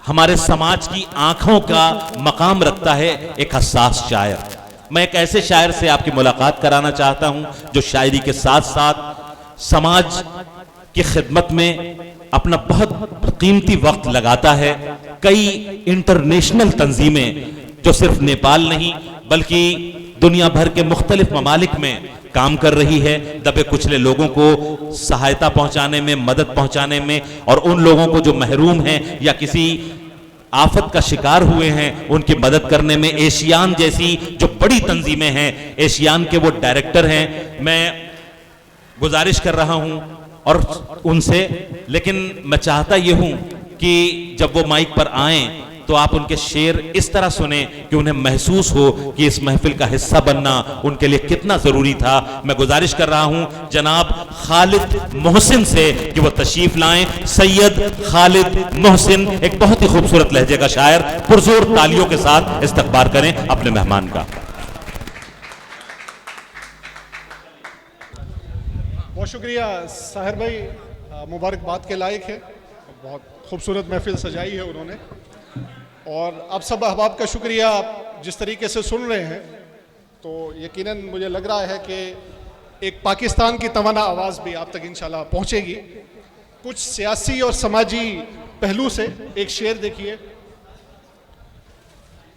हमारे समाज की आंखों का मकाम रखता है एक हसास शायर। मैं एक ऐसे शायर से आपकी मुलाकात कराना चाहता हूं जो शायरी के साथ साथ समाज की खिदमत में अपना बहुत कीमती वक्त लगाता है। कई इंटरनेशनल तंजीमें जो सिर्फ नेपाल नहीं बल्कि दुनिया भर के मुख्तलिफ ममालिक में काम कर रही है, दबे कुचले लोगों को सहायता पहुंचाने में, मदद पहुंचाने में, और उन लोगों को जो महरूम हैं या किसी आफत का शिकार हुए हैं उनकी मदद करने में एशियान जैसी जो बड़ी तंजीमें हैं, एशियान के वो डायरेक्टर हैं। मैं गुजारिश कर रहा हूं और उनसे, लेकिन मैं चाहता ये हूं कि जब वो माइक पर आएं तो आप उनके शेर इस तरह सुने कि उन्हें महसूस हो कि इस महफिल का हिस्सा बनना उनके लिए कितना जरूरी था। मैं गुजारिश कर रहा हूं जनाब खालिद मोहसिन से कि वो तशरीफ लाएं। सैयद खालिद मोहसिन एक बहुत ही खूबसूरत लहजे का शायर, पुरजोर तालियों के साथ इस्तकबाल करें अपने मेहमान का। बहुत शुक्रिया साहिर भाई, मुबारकबाद के लायक है। बहुत खूबसूरत महफिल सजाई है उन्होंने, और आप सब अहबाब का शुक्रिया। आप जिस तरीके से सुन रहे हैं तो यकीनन मुझे लग रहा है कि एक पाकिस्तान की तमन्ना आवाज़ भी आप तक इंशाल्लाह पहुंचेगी। कुछ सियासी और समाजी पहलू से एक शेर देखिए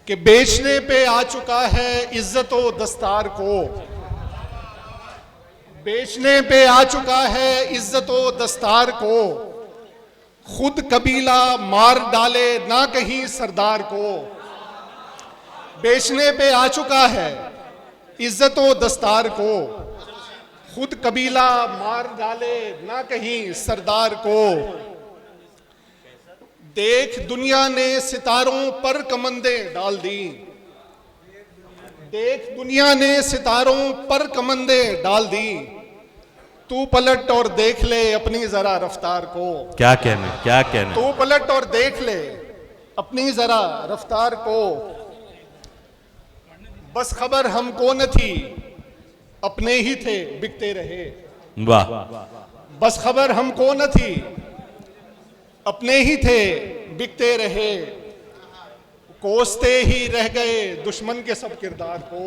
कि बेचने पे आ चुका है इज्जत व दस्तार को, बेचने पे आ चुका है इज्जत व दस्तार को, खुद कबीला मार डाले ना कहीं सरदार को। बेचने पे आ चुका है इज्जत व दस्तार को, खुद कबीला मार डाले ना कहीं सरदार को। देख दुनिया ने सितारों पर कमंदें डाल दी, देख दुनिया ने सितारों पर कमंदें डाल दी, तू पलट और देख ले अपनी जरा रफ्तार को। क्या कहने, क्या कहने। तू पलट और देख ले अपनी जरा रफ्तार को। बस खबर हमको न थी अपने ही थे बिकते रहे, वाह। बस खबर हमको न थी अपने ही थे बिकते रहे, कोसते ही रह गए दुश्मन के सब किरदार को,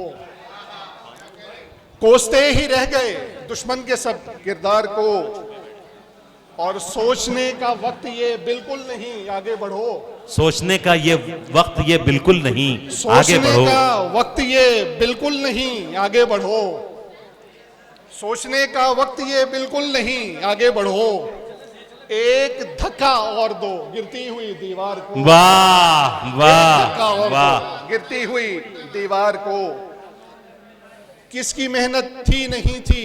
कोसते ही रह गए दुश्मन के सब किरदार को। और सोचने का वक्त ये बिल्कुल नहीं, आगे बढ़ो। सोचने का ये वक्त ये बिल्कुल नहीं, आगे बढ़ो। सोचने का वक्त ये बिल्कुल नहीं, आगे बढ़ो। सोचने का वक्त ये बिल्कुल नहीं, आगे बढ़ो। एक धक्का और दो गिरती हुई दीवार को, वाह वाह वाह। गिरती हुई दीवार को। किसकी मेहनत थी नहीं थी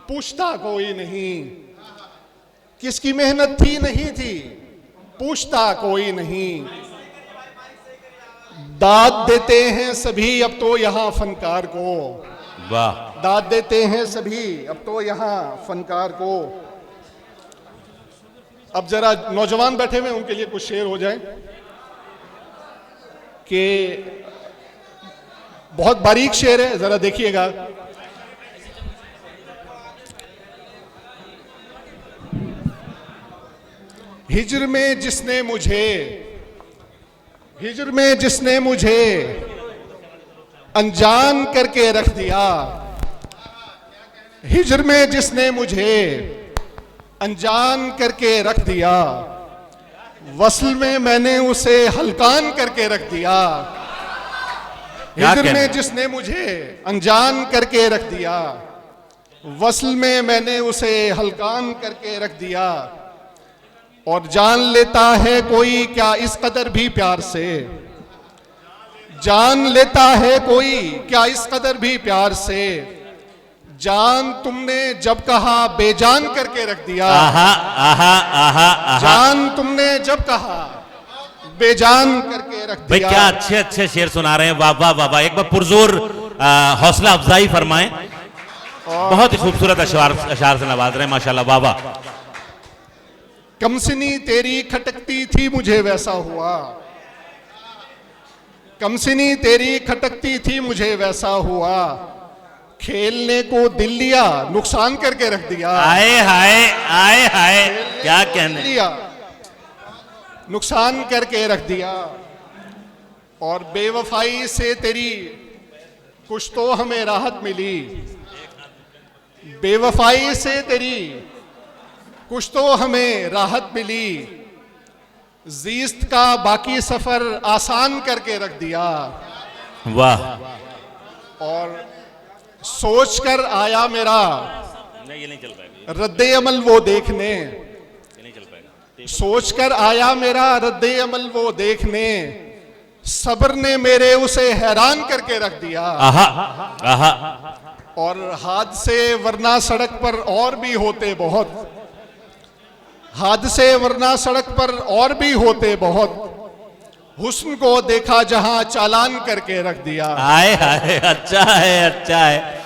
पूछता कोई नहीं, किसकी मेहनत थी नहीं थी पूछता कोई नहीं। दाद देते हैं सभी अब तो यहाँ फनकार को, वाह। दाद देते हैं सभी अब तो यहाँ फनकार को। अब जरा नौजवान बैठे हुए उनके लिए कुछ शेर हो जाए कि बहुत बारीक शेर है, जरा देखिएगा। हिज्र में जिसने मुझे, हिज्र में जिसने मुझे अनजान करके रख दिया, हिज्र में जिसने मुझे अनजान करके रख दिया, वस्ल में मैंने उसे हलकान करके रख दिया। हिज्र में जिसने मुझे अनजान करके रख दिया, वस्ल में मैंने उसे हलकान करके रख दिया। और जान लेता है कोई क्या इस कदर भी प्यार से, जान लेता है कोई क्या इस कदर भी प्यार से, जान तुमने जब कहा बेजान करके रख दिया। आहा आहा आहा आहा। जान तुमने जब कहा बेजान करके रख भाई दिया। क्या अच्छे अच्छे शेर सुना रहे हैं, वाह वाह वाह वाह। एक बार पुरजोर हौसला अफजाई फरमाएं। बहुत ही खूबसूरत अशार से नवाज रहे हैं, माशाल्लाह, वाह वाह। कमसिनी तेरी खटकती थी मुझे वैसा हुआ, कमसिनी तेरी खटकती थी मुझे वैसा हुआ, खेलने को दिल लिया नुकसान करके रख दिया। आए हाय आए हाय, क्या कहने। लिया नुकसान करके रख दिया। और बेवफाई से तेरी कुछ तो हमें राहत मिली, बेवफाई से तेरी कुछ तो हमें राहत मिली, जीस्त का बाकी सफर आसान करके रख दिया। वाह। और सोच कर आया मेरा नहीं, ये नहीं चल पाएगा, रद्दे अमल वो देखने, ये नहीं चल पाएगा। सोच कर आया मेरा रद्दे अमल वो देखने, सब्र ने मेरे उसे हैरान करके रख दिया। आहा आहा। और हादसे वरना सड़क पर और भी होते बहुत, हादसे वरना सड़क पर और भी होते बहुत, हुस्न को देखा जहां चालान करके रख दिया। आए हाय, अच्छा है, अच्छा है।